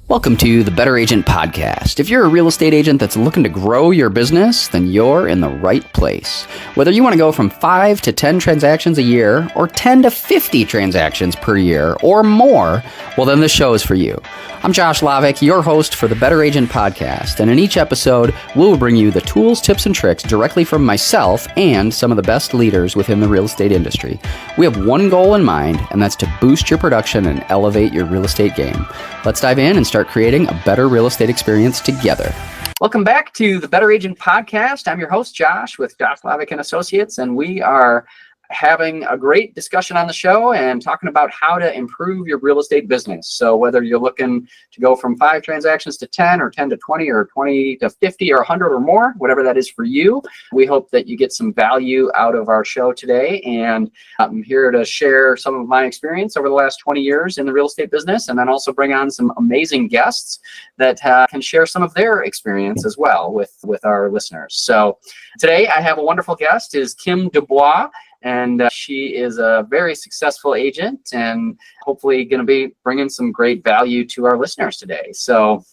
Welcome to the Better Agent Podcast. If you're a real estate agent that's looking to grow your business, then you're in the right place. Whether you want to go from 5 to 10 transactions a year, or 10 to 50 transactions per year, or more, well, then this show is for you. I'm Josh Lavik, your host for the Better Agent Podcast, and in each episode, we'll bring you the tools, tips, and tricks directly from myself and some of the best leaders within the real estate industry. We have one goal in mind, and that's to boost your production and elevate your real estate game. Let's dive in and start creating a better real estate experience together. Welcome back to the Better Agent Podcast. I'm your host, Josh, with Josh Lavik and Associates, and we are having a great discussion on the show and talking about how to improve your real estate business. So whether you're looking to go from 5 transactions to 10 or 10 to 20 or 20 to 50 or 100 or more, whatever that is for you, we hope that you get some value out of our show today. And I'm here to share some of my experience over the last 20 years in the real estate business, and then also bring on some amazing guests that can share some of their experience as well with our listeners. So today I have a wonderful guest, is Kim DuBois. And she is a very successful agent and hopefully going to be bringing some great value to our listeners today. So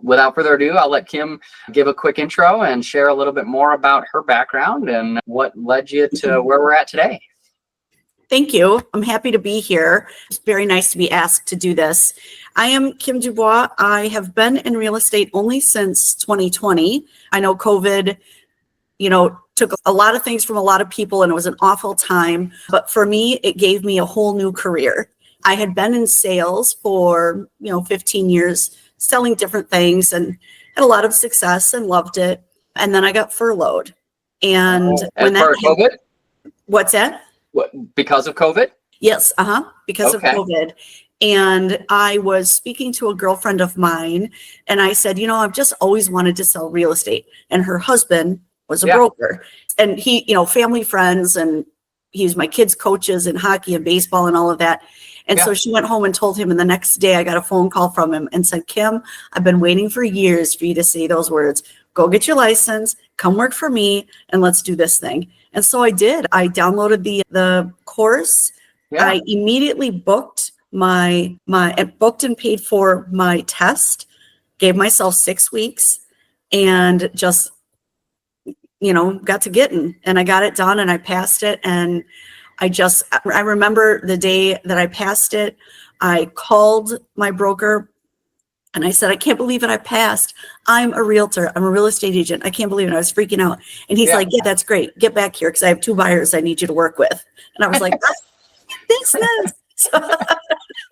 without further ado, I'll let Kim give a quick intro and share a little bit more about her background and what led you to where we're at today. Thank you. I'm happy to be here. It's very nice to be asked to do this. I am Kim DuBois. I have been in real estate only since 2020. I know COVID, took a lot of things from a lot of people, and it was an awful time. But for me, it gave me a whole new career. I had been in sales for, 15 years, selling different things, and had a lot of success and loved it. And then I got furloughed. And when that COVID? What's that? What, because of COVID? Yes, because of COVID. And I was speaking to a girlfriend of mine, and I said, I've just always wanted to sell real estate. And her husband was a broker, and he, family friends, and he's my kids' coaches in hockey and baseball and all of that. And so she went home and told him, and the next day I got a phone call from him and said, Kim, I've been waiting for years for you to say those words. Go get your license, come work for me, and let's do this thing. And so I did. I downloaded the course. I immediately booked booked and paid for my test, gave myself 6 weeks, and just got to getting, and I got it done, and I passed it. And I remember the day that I passed it, I called my broker and I said, I can't believe it. I passed. I'm a realtor. I'm a real estate agent. I can't believe it. I was freaking out. And he's like, yeah, that's great. Get back here, because I have 2 buyers I need you to work with. And I was like, business.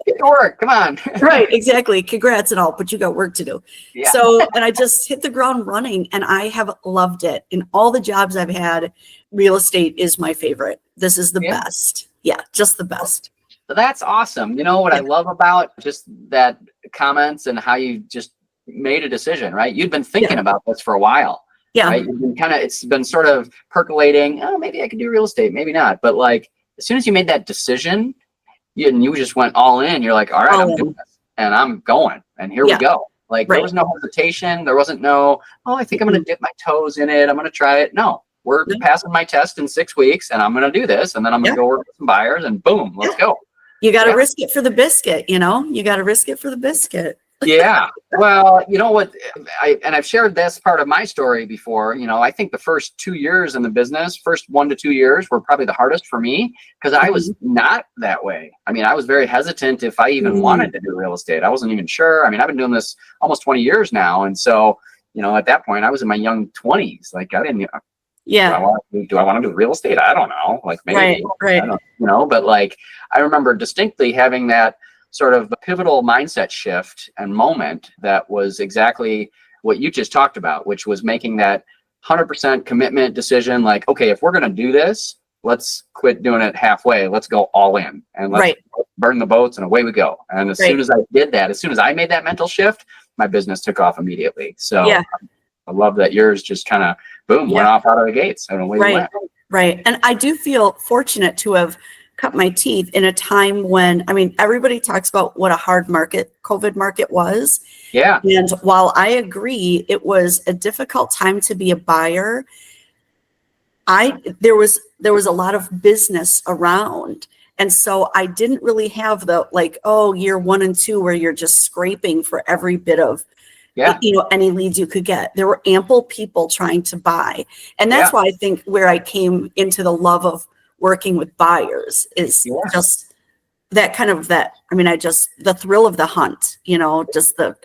Get to work. Come on. Right. Exactly. Congrats and all, but you got work to do. Yeah. So, and I just hit the ground running, and I have loved it. In all the jobs I've had, real estate is my favorite. This is the best. Yeah. Just the best. So that's awesome. You know what I love about just that comments and how you just made a decision, right? You'd been thinking about this for a while. Yeah. Right? You've been it's been sort of percolating. Oh, maybe I could do real estate. Maybe not. But as soon as you made that decision, you just went all in. You're like, all right, I'm doing this, and I'm going, and here we go. There was no hesitation. There wasn't no, I think I'm going to dip my toes in it. I'm going to try it. No, we're passing my test in 6 weeks, and I'm going to do this, and then I'm going to go work with some buyers, and boom, let's go. You got to risk it for the biscuit. You got to risk it for the biscuit. Yeah. Well, you know what? I've shared this part of my story before. I think the first 2 years in the business, first 1 to 2 years, were probably the hardest for me, because I was not that way. I mean, I was very hesitant if I even wanted to do real estate. I wasn't even sure. I mean, I've been doing this almost 20 years now. And so, at that point I was in my young 20s. I didn't, do I want to do real estate? I don't know. Maybe, right. I don't, but I remember distinctly having that sort of pivotal mindset shift and moment that was exactly what you just talked about, which was making that 100% commitment decision. Okay, if we're going to do this, let's quit doing it halfway. Let's go all in, and let's burn the boats, and away we go. And as soon as I did that, as soon as I made that mental shift, my business took off immediately. So I love that yours just kind of went off out of the gates, and away we went. Right. And I do feel fortunate to have cut my teeth in a time when, everybody talks about what a hard COVID market was. Yeah. And while I agree, it was a difficult time to be a buyer. There was a lot of business around, And so I didn't really have the like, oh, year 1 and 2 where you're just scraping for every bit of, any leads you could get. There were ample people trying to buy. And that's why I think where I came into the love of working with buyers is just that kind of the thrill of the hunt, just the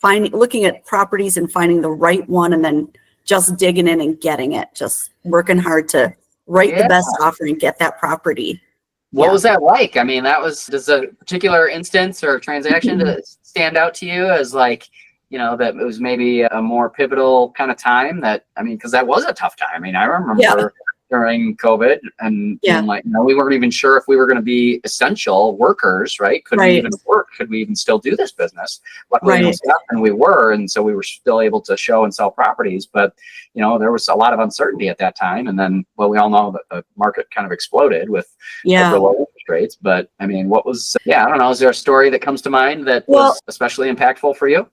looking at properties and finding the right one and then just digging in and getting it, just working hard to write the best offer and get that property. What was that like? I mean, does a particular instance or transaction stand out to you as like, that it was maybe a more pivotal kind of time because that was a tough time. I mean, I remember during COVID and we weren't even sure if we were going to be essential workers, right? Could we even work? Could we even still do this business? Luckily, it was up and we were, and so we were still able to show and sell properties. But, there was a lot of uncertainty at that time. And then, we all know that the market kind of exploded with the low interest rates. But I mean, what was, I don't know, is there a story that comes to mind that was especially impactful for you?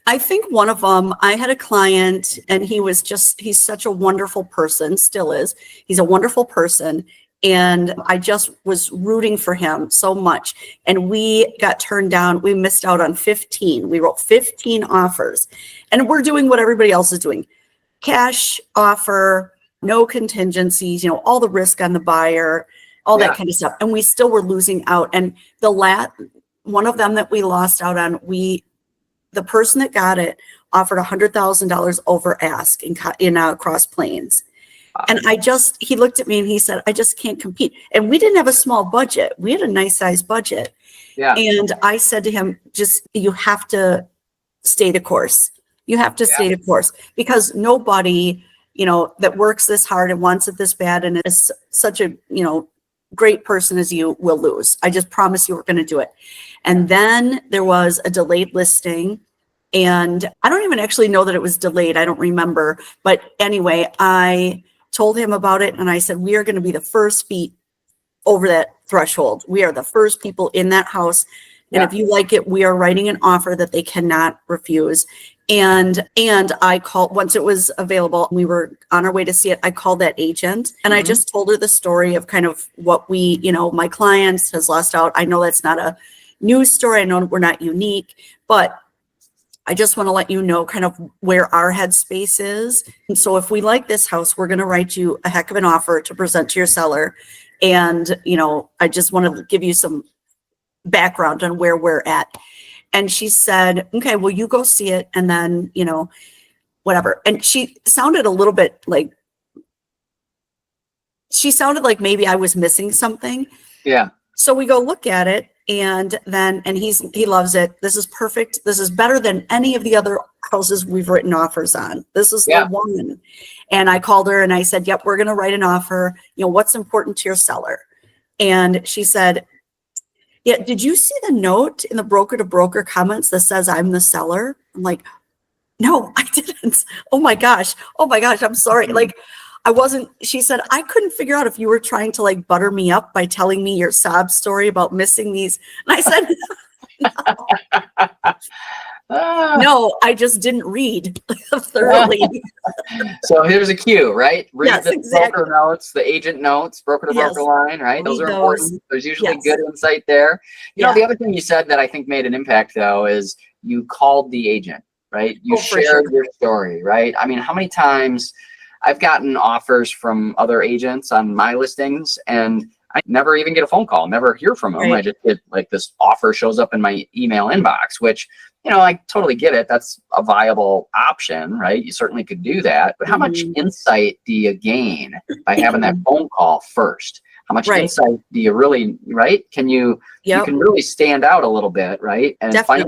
I think one of them, I had a client and he's such a wonderful person, still is. He's a wonderful person. And I just was rooting for him so much. And we got turned down. We missed out on 15. We wrote 15 offers. And we're doing what everybody else is doing. Cash offer, no contingencies, all the risk on the buyer, all that kind of stuff. And we still were losing out. And one of them that we lost out on, the person that got it offered $100,000 over ask in Cross Plains. And he looked at me and he said, I just can't compete. And we didn't have a small budget. We had a nice size budget. Yeah. And I said to him, you have to stay the course. You have to stay the course because nobody, that works this hard and wants it this bad and is such a, great person as you will lose. I just promise you we're going to do it. And then there was a delayed listing and I don't even actually know that it was delayed. I don't remember. But anyway, I told him about it and I said, we are going to be the first feet over that threshold. We are the first people in that house. And if you like it, we are writing an offer that they cannot refuse. And I called, once it was available, we were on our way to see it. I called that agent and I just told her the story of kind of what my clients has lost out. I know that's not a news story. I know we're not unique, but I just want to let you know kind of where our headspace is. And so if we like this house, we're going to write you a heck of an offer to present to your seller. And, I just want to give you some background on where we're at. And she said, okay, well, you go see it. And then, whatever. And she sounded a little bit like maybe I was missing something. Yeah. So we go look at it. And he loves it. This is perfect. This is better than any of the other houses we've written offers on. This is the one. And I called her and I said, yep, we're going to write an offer. What's important to your seller? And she said, yeah, did you see the note in the broker to broker comments that says I'm the seller? I'm like, no, I didn't. Oh my gosh. I'm sorry. Like I wasn't, she said, I couldn't figure out if you were trying to like butter me up by telling me your sob story about missing these. And I said, no, I just didn't read thoroughly. So here's a cue, right? Read the broker notes, the agent notes, broker to broker line, right? Those are important. There's usually good insight there. You know, the other thing you said that I think made an impact though is you called the agent, right? You shared your story, right? I mean, how many times I've gotten offers from other agents on my listings and I never even get a phone call, never hear from them. I just get like this offer shows up in my email inbox, which, I totally get it. That's a viable option, right? You certainly could do that. But how much insight do you gain by having that phone call first? How much insight do you really, right? Can you can really stand out a little bit, right? And find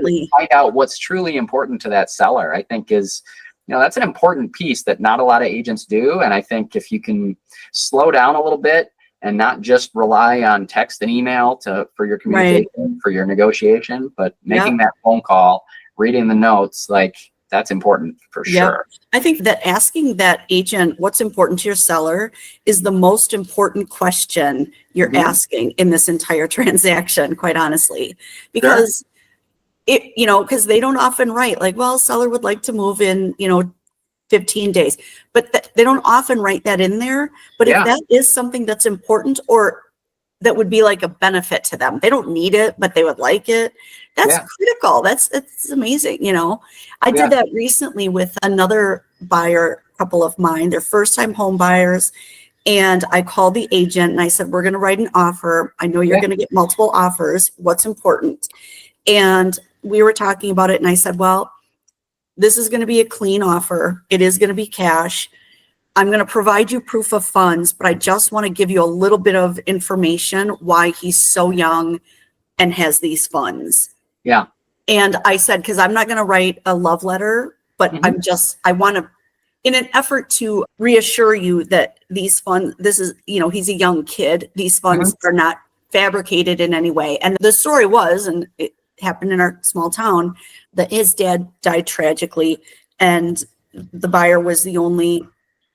out what's truly important to that seller, I think is, that's an important piece that not a lot of agents do. And I think if you can slow down a little bit and not just rely on text and email for your communication, for your negotiation, but making that phone call, reading the notes, like that's important for sure. I think that asking that agent what's important to your seller is the most important question you're asking in this entire transaction, quite honestly, because because they don't often write like, well, seller would like to move in, 15 days, but they don't often write that in there. But if that is something that's important, or that would be like a benefit to them. They don't need it, but they would like it. That's critical. It's amazing. I did that recently with another buyer couple of mine. They're first time home buyers. And I called the agent and I said, we're going to write an offer. I know you're going to get multiple offers. What's important? And we were talking about it. And I said, well, this is going to be a clean offer. It is going to be cash. I'm going to provide you proof of funds, but I just want to give you a little bit of information why he's so young and has these funds. Yeah. And I said, because I'm not going to write a love letter, but I want to, in an effort to reassure you that these funds, this is, he's a young kid. These funds are not fabricated in any way. And the story was, and it happened in our small town, that his dad died tragically and the buyer was the only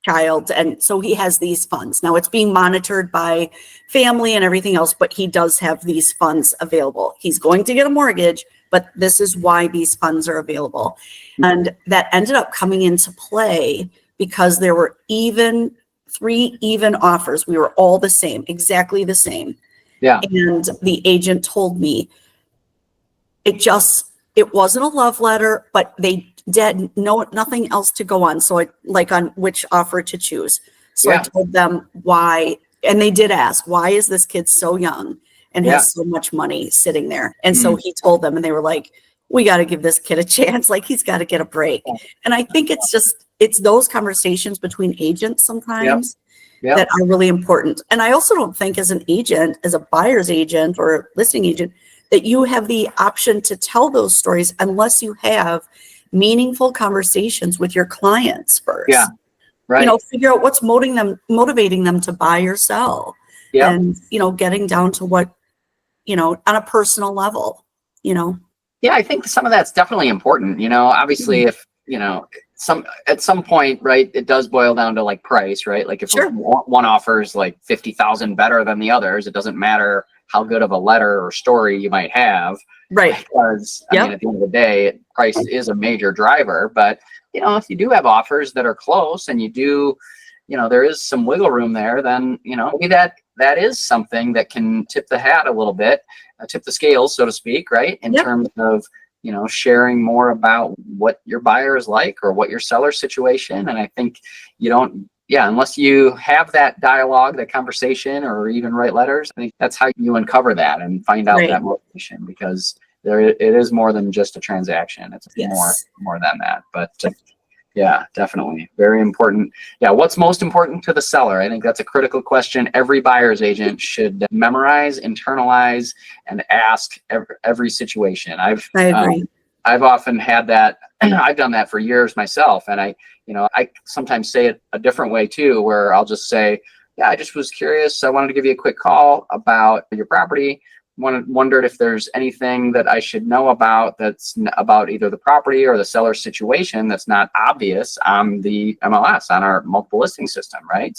child. And so he has these funds. Now it's being monitored by family and everything else, but he does have these funds available. He's going to get a mortgage, but this is why these funds are available. And that ended up coming into play because there were three even offers. We were all the same, exactly the same. Yeah. And the agent told me it wasn't a love letter, but they did nothing else to go on. So on which offer to choose. So I told them why, and they did ask, why is this kid so young and has so much money sitting there? And so he told them, and they were like, we got to give this kid a chance. Like, he's got to get a break. And I think it's those conversations between agents sometimes that are really important. And I also don't think as an agent, as a buyer's agent or a listing agent, that you have the option to tell those stories unless you have meaningful conversations with your clients first. Yeah. Right. Figure out what's motivating them to buy or sell. Yeah. And, getting down to what, on a personal level, Yeah, I think some of that's definitely important. Obviously if, at some point, right, it does boil down to like price, right? Like if one offers like 50,000 better than the others, it doesn't matter how good of a letter or story you might have. Right. Because I mean, at the end of the day, price is a major driver. But, if you do have offers that are close and you do, there is some wiggle room there, then, maybe that is something that can tip the hat a little bit, tip the scales, so to speak, right? In terms of, sharing more about what your buyer is like or what your seller situation. And I think unless you have that dialogue, that conversation, or even write letters, I think that's how you uncover that and find out that motivation, because it is more than just a transaction. It's more than that. But definitely very important. Yeah. What's most important to the seller? I think that's a critical question. Every buyer's agent should memorize, internalize, and ask every situation. I agree. I've often had that. I've done that for years myself. And I sometimes say it a different way too, where I'll just say, I just was curious. I wanted to give you a quick call about your property. Wondered if there's anything that I should know about that's about either the property or the seller's situation that's not obvious on the MLS, on our multiple listing system, right?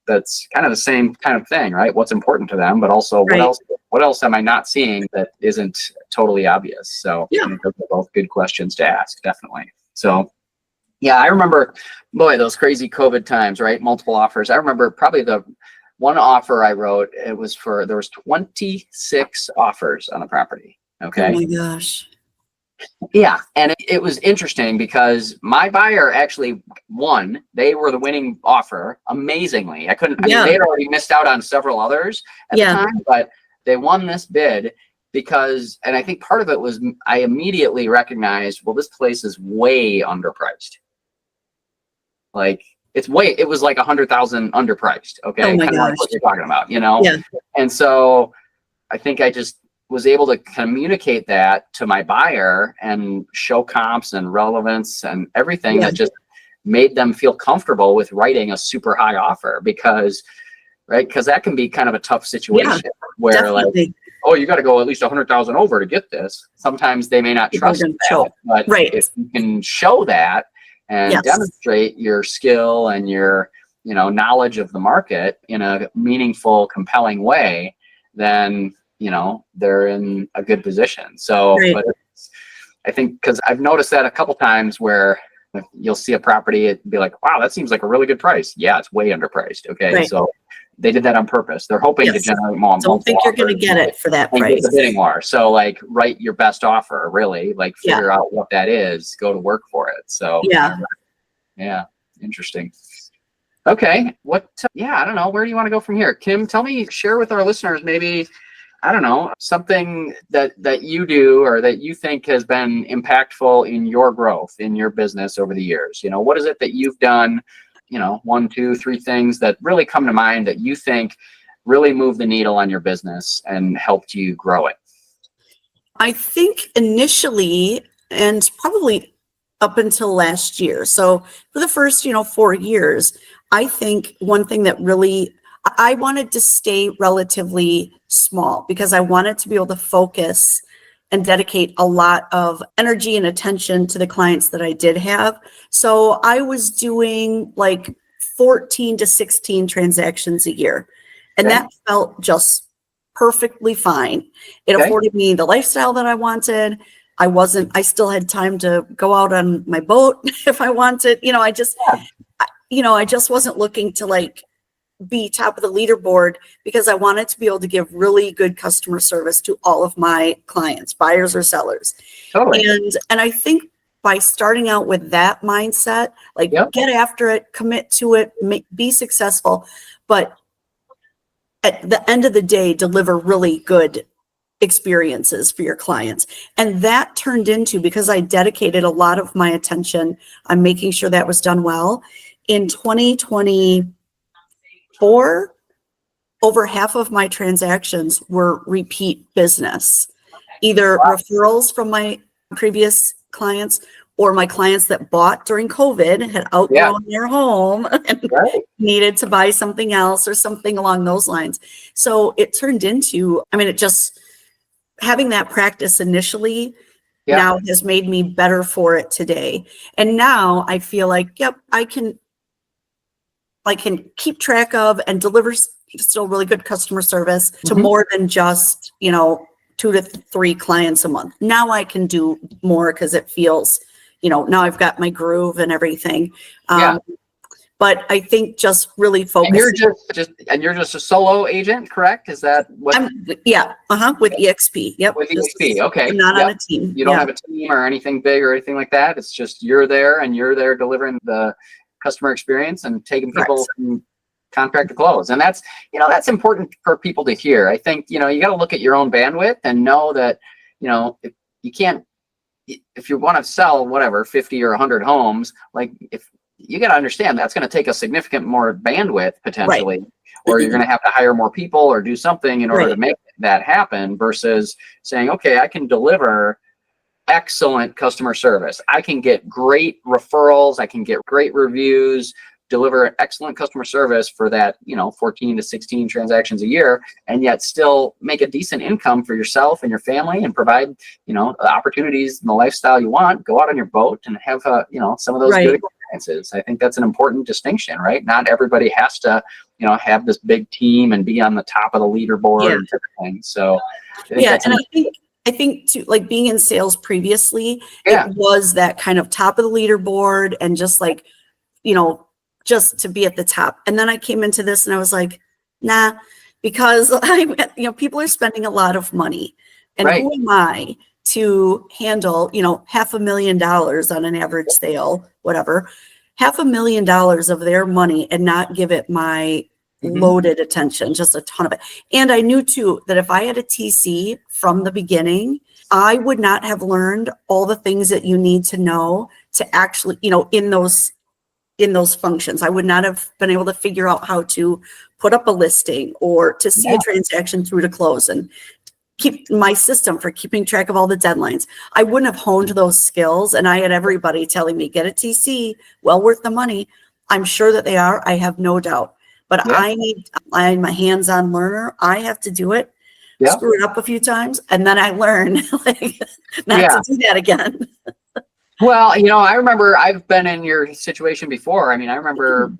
That's kind of the same kind of thing, right? What's important to them, but also what else am I not seeing that isn't totally obvious? So I think those are both good questions to ask, definitely. So I remember, those crazy COVID times, right? Multiple offers. I remember probably the one offer I wrote, there was 26 offers on the property. Okay. Oh my gosh. Yeah. And it was interesting because my buyer actually won. They were the winning offer amazingly. I mean, they had already missed out on several others at the time, but they won this bid because, and I think part of it was I immediately recognized, well, this place is way underpriced. Like, it was like 100,000 underpriced. Okay. Oh my kind of gosh. like what you're talking about, Yeah. And so I think I just was able to communicate that to my buyer and show comps and relevance and everything that just made them feel comfortable with writing a super high offer because that can be kind of a tough situation where definitely. Like, oh, you got to go at least 100,000 over to get this. Sometimes they may not trust that, but if you can show that and demonstrate your skill and your, knowledge of the market in a meaningful, compelling way, then, they're in a good position. So, but I think, because I've noticed that a couple times where you'll see a property, it'd be like, wow, that seems like a really good price. Yeah, it's way underpriced. Okay. So, they did that on purpose. They're hoping to generate more. Don't think you're going to get it for that price. Get the bidding war. So like write your best offer, really, like figure out what that is, go to work for it. So yeah, interesting. Okay. I don't know. Where do you want to go from here? Kim, share with our listeners, maybe, I don't know, something that you do or that you think has been impactful in your growth in your business over the years. You know, what is it that you've done, you know, 1, 2, 3 things that really come to mind that you think really moved the needle on your business and helped you grow it? I think initially, and probably up until last year. So for the first, 4 years, I think one thing that really, I wanted to stay relatively small because I wanted to be able to focus and dedicate a lot of energy and attention to the clients that I did have. So I was doing like 14 to 16 transactions a year, and that felt just perfectly fine. It afforded me the lifestyle that I wanted. I still had time to go out on my boat if I wanted. I just wasn't looking to like be top of the leaderboard because I wanted to be able to give really good customer service to all of my clients, buyers or sellers. Totally. And I think by starting out with that mindset, like get after it, commit to it, be successful, but at the end of the day, deliver really good experiences for your clients. And that turned into, because I dedicated a lot of my attention on making sure that was done well, in 2024, over half of my transactions were repeat business, either referrals from my previous clients or my clients that bought during COVID, had outgrown their home and needed to buy something else or something along those lines. So it turned into, having that practice initially now has made me better for it today. And now I feel like, I can keep track of and deliver still really good customer service to more than just, 2 to 3 clients a month. Now I can do more because it feels, now I've got my groove and everything. But I think just really focusing. And you're just a solo agent, correct? Is that what? With EXP. Yep. With EXP. Okay. I'm not on a team. You don't have a team or anything big or anything like that. It's just you're there delivering the customer experience and taking people from contract to close. And that's important for people to hear. I think, you got to look at your own bandwidth and know that, if you can't, if you want to sell 50 or 100 homes, like if you got to understand that's going to take a significant more bandwidth potentially, or you're going to have to hire more people or do something in order to make that happen versus saying, okay, I can deliver excellent customer service. I can get great referrals. I can get great reviews, deliver excellent customer service for that, 14 to 16 transactions a year, and yet still make a decent income for yourself and your family and provide, the opportunities and the lifestyle you want. Go out on your boat and have, some of those good experiences. I think that's an important distinction, right? Not everybody has to, have this big team and be on the top of the leaderboard and everything. So I think too, like being in sales previously, it was that kind of top of the leaderboard and just like, just to be at the top. And then I came into this and I was like, nah, because people are spending a lot of money, and who am I to handle, $500,000 on an average sale, whatever, $500,000 of their money and not give it my loaded attention, just a ton of it. And I knew too, that if I had a TC from the beginning, I would not have learned all the things that you need to know to actually, in those functions. I would not have been able to figure out how to put up a listing or to see a transaction through to close and keep my system for keeping track of all the deadlines. I wouldn't have honed those skills. And I had everybody telling me, get a TC, well worth the money. I'm sure that they are. I have no doubt. But I'm a hands-on learner. I have to do it, screw it up a few times, and then I learn not to do that again. Well, I remember I've been in your situation before. I remember,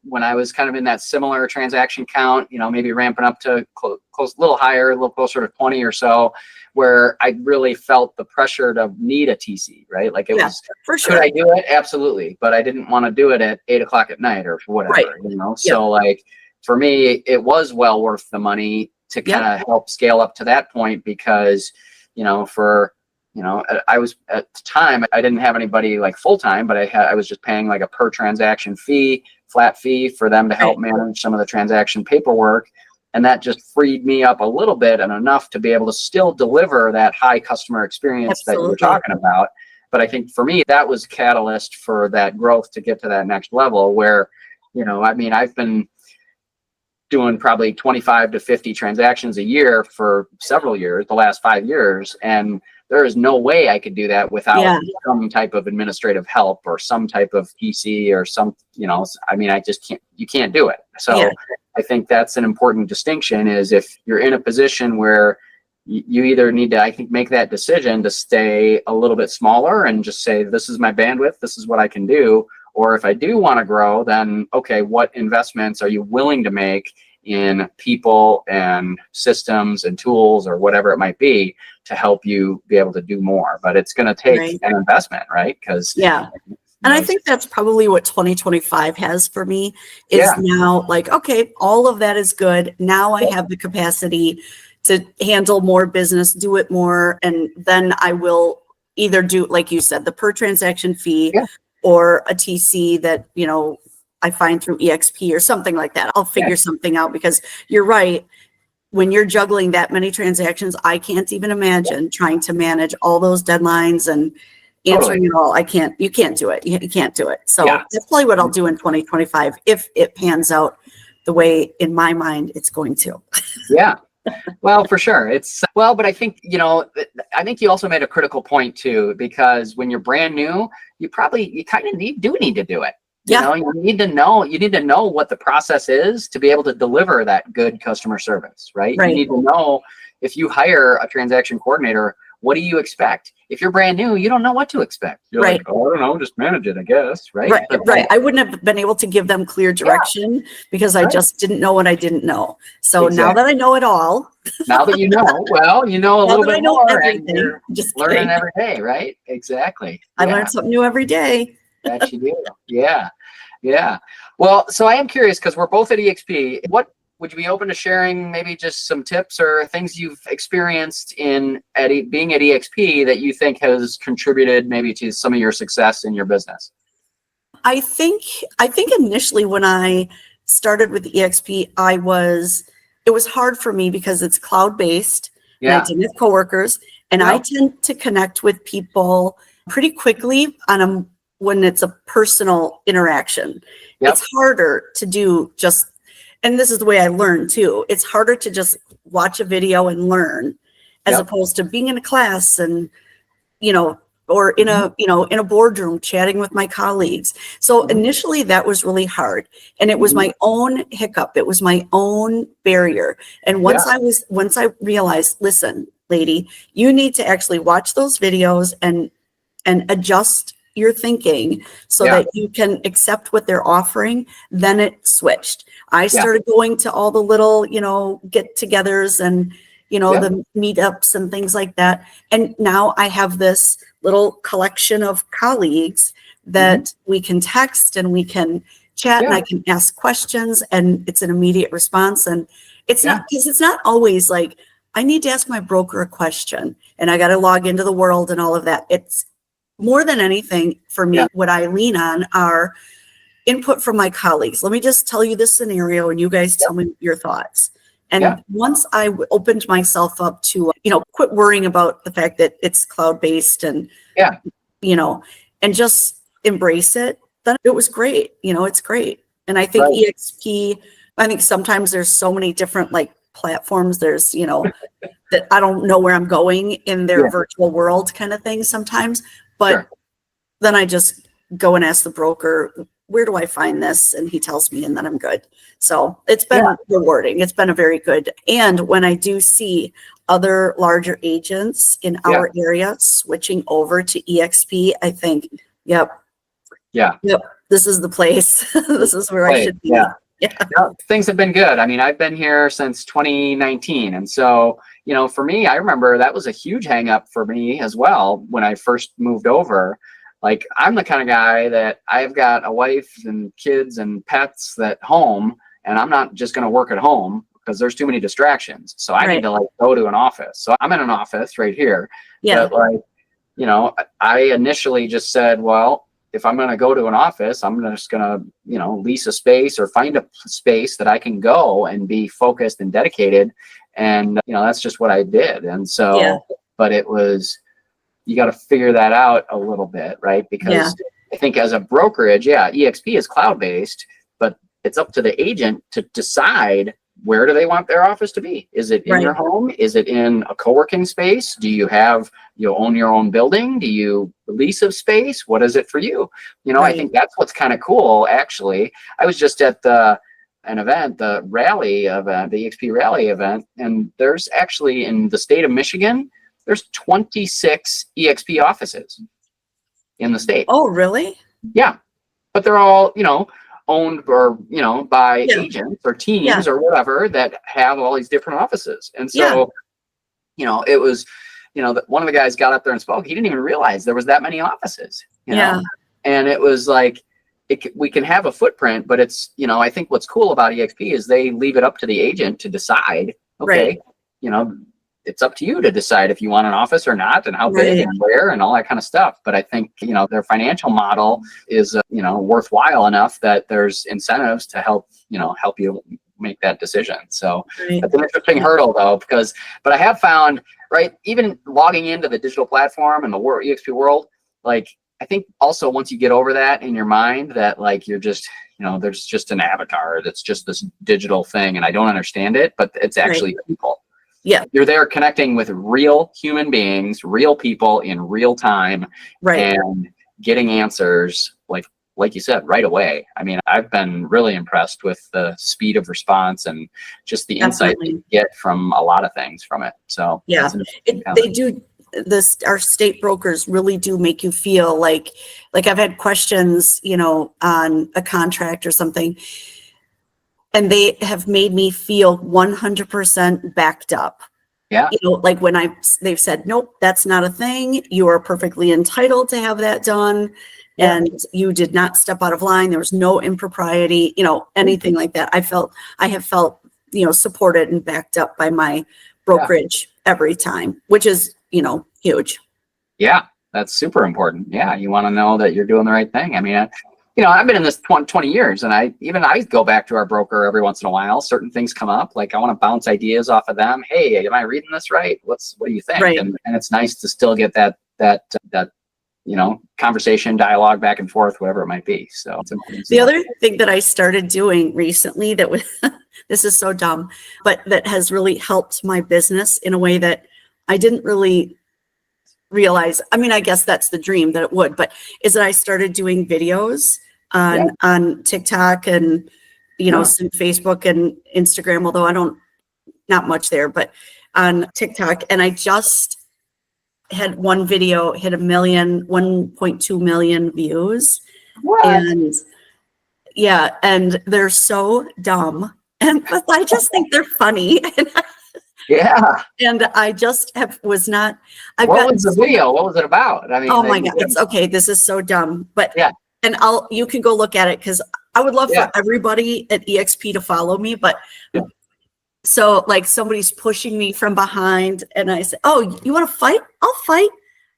when I was kind of in that similar transaction count, maybe ramping up to close a little higher, a little closer to 20 or so, where I really felt the pressure to need a TC, right? Like it was, for sure. Could I do it? Absolutely. But I didn't want to do it at 8 o'clock at night or whatever, So like for me, it was well worth the money to kind of help scale up to that point, because, I was at the time, I didn't have anybody like full time, but I was just paying like a per transaction fee, flat fee for them to help manage some of the transaction paperwork. And that just freed me up a little bit and enough to be able to still deliver that high customer experience that you were talking about. But I think for me, that was catalyst for that growth to get to that next level where, I've been doing probably 25 to 50 transactions a year for several years, the last 5 years. And there is no way I could do that without some type of administrative help or some type of PC or some, I just can't, you can't do it. So I think that's an important distinction, is if you're in a position where you either need to, I think, make that decision to stay a little bit smaller and just say, this is my bandwidth, this is what I can do. Or if I do want to grow, then, okay, what investments are you willing to make in people and systems and tools or whatever it might be to help you be able to do more? But it's going to take an investment, right? Because and I think that's probably what 2025 has for me is now like, okay, all of that is good. Now I have the capacity to handle more business, do it more. And then I will either do, like you said, the per transaction fee or a TC that, I find through EXP or something like that. I'll figure something out, because you're right. When you're juggling that many transactions, I can't even imagine trying to manage all those deadlines and answering it all. You can't do it. You can't do it. So that's probably what I'll do in 2025 if it pans out the way in my mind it's going to. Well, for sure. But I think, I think you also made a critical point too, because when you're brand new, you kind of need to do it. You need to know what the process is to be able to deliver that good customer service, right? You need to know, if you hire a transaction coordinator, what do you expect? If you're brand new, you don't know what to expect. You're like, oh, I don't know, just manage it, I guess, right? Right. I wouldn't have been able to give them clear direction because I just didn't know what I didn't know. So now that I know it all. Now that you know, well, you know a little bit more. Everything. And you're learning every day, right? Exactly. I learn something new every day. That you do. Yeah. Well, so I am curious, because we're both at EXP. What would you be open to sharing, maybe just some tips or things you've experienced being at EXP that you think has contributed maybe to some of your success in your business? I think initially when I started with EXP, it was hard for me because it's cloud-based. And I did with coworkers, and I tend to connect with people pretty quickly when it's a personal interaction. It's harder to do and this is the way I learn too. It's harder to just watch a video and learn as opposed to being in a class and, or in a boardroom chatting with my colleagues. So initially that was really hard, and it was my own hiccup. It was my own barrier. And once I realized, listen, lady, you need to actually watch those videos and adjust your thinking so that you can accept what they're offering, then it switched. I started going to all the little, get-togethers and, the meetups and things like that. And now I have this little collection of colleagues that we can text and we can chat and I can ask questions, and it's an immediate response. And it's not always like, I need to ask my broker a question and I got to log into the world and all of that. It's more than anything for me, what I lean on are input from my colleagues. Let me just tell you this scenario and you guys tell me your thoughts. And once I opened myself up to, quit worrying about the fact that it's cloud-based and, and just embrace it, then it was great. It's great. And I think EXP, I think sometimes there's so many different platforms. There's, that I don't know where I'm going in their virtual world kind of thing sometimes. But then I just go and ask the broker, where do I find this? And he tells me, and then I'm good. So it's been rewarding. It's been a very good. And when I do see other larger agents in our area switching over to EXP, I think, this is the place. This is where I should be. Things have been good. I mean, I've been here since 2019. And so, for me, I remember that was a huge hang up for me as well when I first moved over. I'm the kind of guy that I've got a wife and kids and pets at home, and I'm not just going to work at home because there's too many distractions. So I need to like go to an office. So I'm in an office right here. Yeah. But like, you know, I initially just said, well, if I'm going to go to an office, I'm just going to, you know, lease a space or find a space that I can go and be focused and dedicated. And, you know, that's just what I did. And so, but it was, you got to figure that out a little bit, right? Because I think as a brokerage, EXP is cloud-based, but it's up to the agent to decide where do they want their office to be? Is it in your home? Is it in a co-working space? Do you own your own building? Do you lease a space? What is it for you? You know, I think that's what's kind of cool, actually. I was just at an event, the rally event, the EXP rally event, and there's actually in the state of Michigan, there's 26 EXP offices in the state. Oh, really? Yeah. But they're all, you know, owned or, you know, by agents or teams or whatever that have all these different offices. And so, you know, it was, you know, one of the guys got up there and spoke. He didn't even realize there was that many offices, you know? And it was like, we can have a footprint, but it's, you know, I think what's cool about EXP is they leave it up to the agent to decide, okay, you know, it's up to you to decide if you want an office or not, and how big and where and all that kind of stuff. But I think, you know, their financial model is, you know, worthwhile enough that there's incentives to help you make that decision. So that's an interesting hurdle though, but I have found, right, even logging into the digital platform and the EXP world, like, I think also once you get over that in your mind that like, you're just, you know, there's just an avatar that's just this digital thing and I don't understand it, but it's actually people. Yeah, you're there connecting with real human beings, real people in real time, and getting answers like you said, right away. I mean, I've been really impressed with the speed of response and just the insight that you get from a lot of things from it. So they do. Our state brokers really do make you feel like I've had questions, you know, on a contract or something. And they have made me feel 100% backed up. Yeah. You know, like when they've said, nope, that's not a thing. You are perfectly entitled to have that done. And you did not step out of line. There was no impropriety, you know, anything like that. I have felt, you know, supported and backed up by my brokerage every time, which is, you know, huge. Yeah, that's super important. Yeah. You want to know that you're doing the right thing. I mean, you know, I've been in this 20 years and I go back to our broker every once in a while. Certain things come up, like I want to bounce ideas off of them. Hey, am I reading this right? What do you think? And it's nice to still get that, you know, conversation, dialogue back and forth, whatever it might be. So the other thing that I started doing recently that was, this is so dumb, but that has really helped my business in a way that I didn't really realize. I mean, I guess that's the dream that it would, but is that I started doing videos on TikTok and, you know, some Facebook and Instagram, although not much there, but on TikTok. And I just had one video hit 1.2 million views. What? And and they're so dumb. But I just think they're funny. And I just was not. What was the video? What was it about? I mean, oh my God, it's okay. This is so dumb, but and you can go look at it because I would love for everybody at EXP to follow me. But so like somebody's pushing me from behind, and I say, "Oh, you want to fight? I'll fight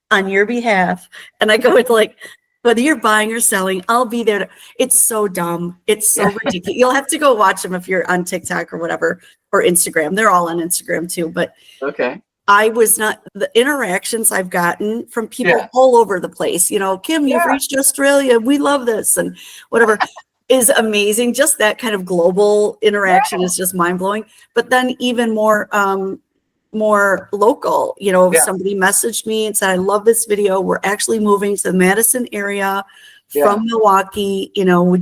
on your behalf." And I go with like, whether you're buying or selling, I'll be there. It's so dumb. It's so ridiculous. You'll have to go watch them if you're on TikTok or whatever, or Instagram. They're all on Instagram too. But I was not, the interactions I've gotten from people all over the place, you know, Kim, you've reached Australia. We love this and whatever is amazing. Just that kind of global interaction is just mind blowing. But then even more local, you know, somebody messaged me and said, I love this video. We're actually moving to the Madison area from Milwaukee. You know,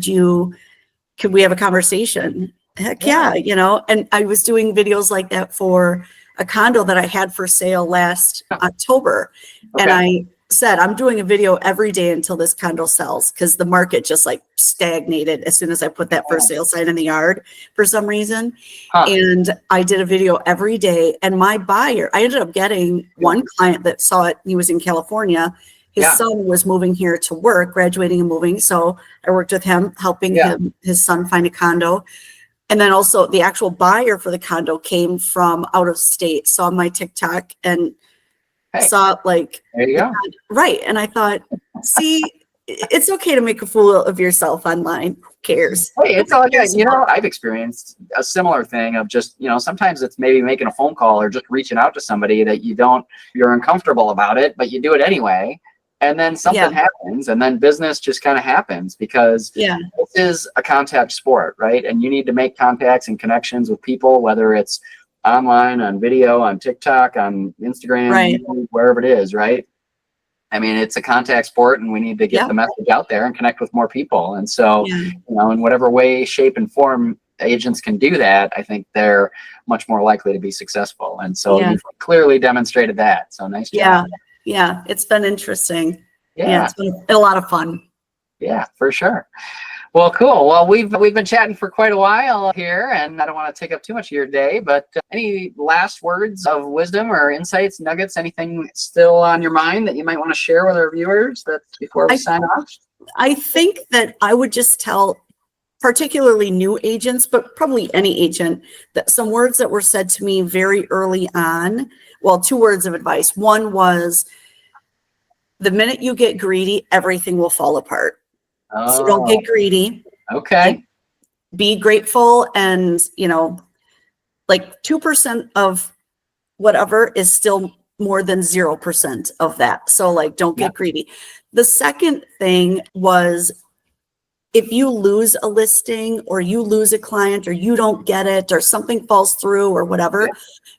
could we have a conversation? Heck yeah, you know, and I was doing videos like that for a condo that I had for sale last October. And I said, I'm doing a video every day until this condo sells because the market just like stagnated as soon as I put that for sale sign in the yard for some reason. And I did a video every day. And my buyer, I ended up getting one client that saw it. He was in California. His son was moving here to work, graduating and moving. So I worked with him, helping his son find a condo. And then also the actual buyer for the condo came from out of state, saw my TikTok and saw like, there you go. Right. And I thought, see, it's okay to make a fool of yourself online. Who cares? Hey, it's all good. You know, I've experienced a similar thing of just, you know, sometimes it's maybe making a phone call or just reaching out to somebody that you're uncomfortable about it, but you do it anyway. And then something happens, and then business just kind of happens because this is a contact sport, right? And you need to make contacts and connections with people, whether it's online, on video, on TikTok, on Instagram, YouTube, wherever it is, right? I mean, it's a contact sport, and we need to get the message out there and connect with more people. And so, you know, in whatever way, shape, and form agents can do that, I think they're much more likely to be successful. And so you've clearly demonstrated that. So nice job. Yeah, it's been interesting. Yeah, it's been a lot of fun. Yeah, for sure. Well, cool. Well, we've been chatting for quite a while here, and I don't want to take up too much of your day, but any last words of wisdom or insights, nuggets, anything still on your mind that you might want to share with our viewers before we sign off? I think that I would just tell particularly new agents, but probably any agent, that some words that were said to me very early on. Well, 2 words of advice. One was, the minute you get greedy, everything will fall apart. So don't get greedy. Okay. Be grateful. And, you know, like 2% of whatever is still more than 0% of that. So like, don't get greedy. The second thing was, if you lose a listing or you lose a client or you don't get it or something falls through or whatever,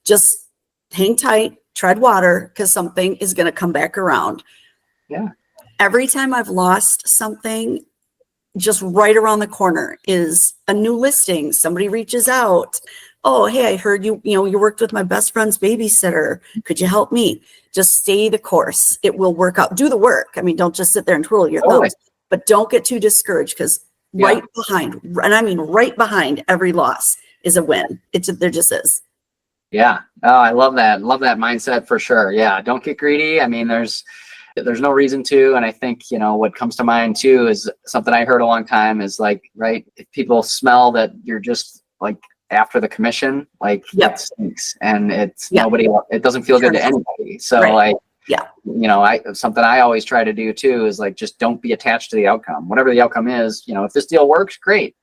just hang tight, tread water, because something is going to come back around. Yeah. Every time I've lost something, just right around the corner is a new listing. Somebody reaches out. Oh, hey, I heard you worked with my best friend's babysitter. Could you help me? Just stay the course. It will work out. Do the work. I mean, don't just sit there and twirl your thumbs, but don't get too discouraged, because right behind, and I mean right behind every loss is a win. There just is. Yeah. Oh, I love that. Love that mindset for sure. Yeah. Don't get greedy. I mean, there's no reason to. And I think, you know, what comes to mind too is something I heard a long time is like, right, if people smell that you're just like after the commission, like it stinks, and it's nobody, it doesn't feel good to anybody. So like, you know, something I always try to do too is like, just don't be attached to the outcome. Whatever the outcome is, you know, if this deal works, great.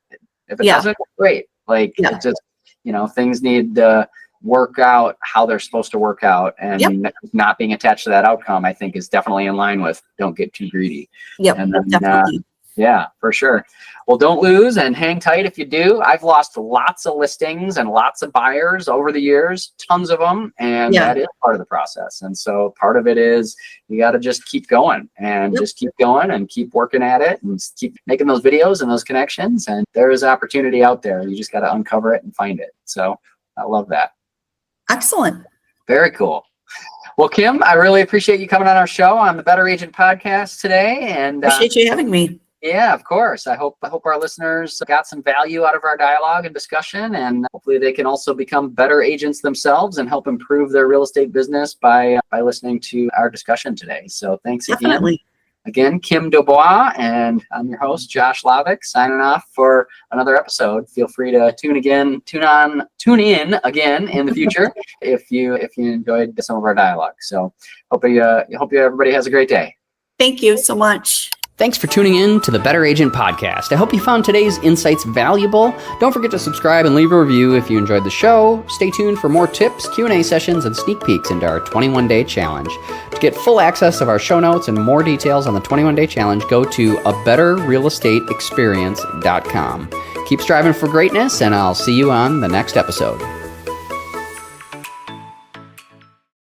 If it doesn't, great. Like it just, you know, things need to work out how they're supposed to work out, and not being attached to that outcome, I think, is definitely in line with don't get too greedy. And then, definitely. Yeah, for sure. Well, don't lose and hang tight if you do. I've lost lots of listings and lots of buyers over the years, tons of them, and that is part of the process. And so part of it is you got to just keep going and just keep going and keep working at it and keep making those videos and those connections. And there is opportunity out there. You just got to uncover it and find it. So I love that. Excellent. Very cool. Well, Kim, I really appreciate you coming on our show on the Better Agent Podcast today. And appreciate you having me. Yeah, of course. I hope our listeners got some value out of our dialogue and discussion, and hopefully they can also become better agents themselves and help improve their real estate business by listening to our discussion today. So thanks again. Again, Kim DuBois, and I'm your host, Josh Lavik, signing off for another episode. Feel free to tune in again in the future if you enjoyed some of our dialogue. So hope everybody has a great day. Thank you so much. Thanks for tuning in to the Better Agent Podcast. I hope you found today's insights valuable. Don't forget to subscribe and leave a review if you enjoyed the show. Stay tuned for more tips, Q&A sessions, and sneak peeks into our 21-day challenge. To get full access of our show notes and more details on the 21-day challenge, go to abetterrealestateexperience.com. Keep striving for greatness, and I'll see you on the next episode.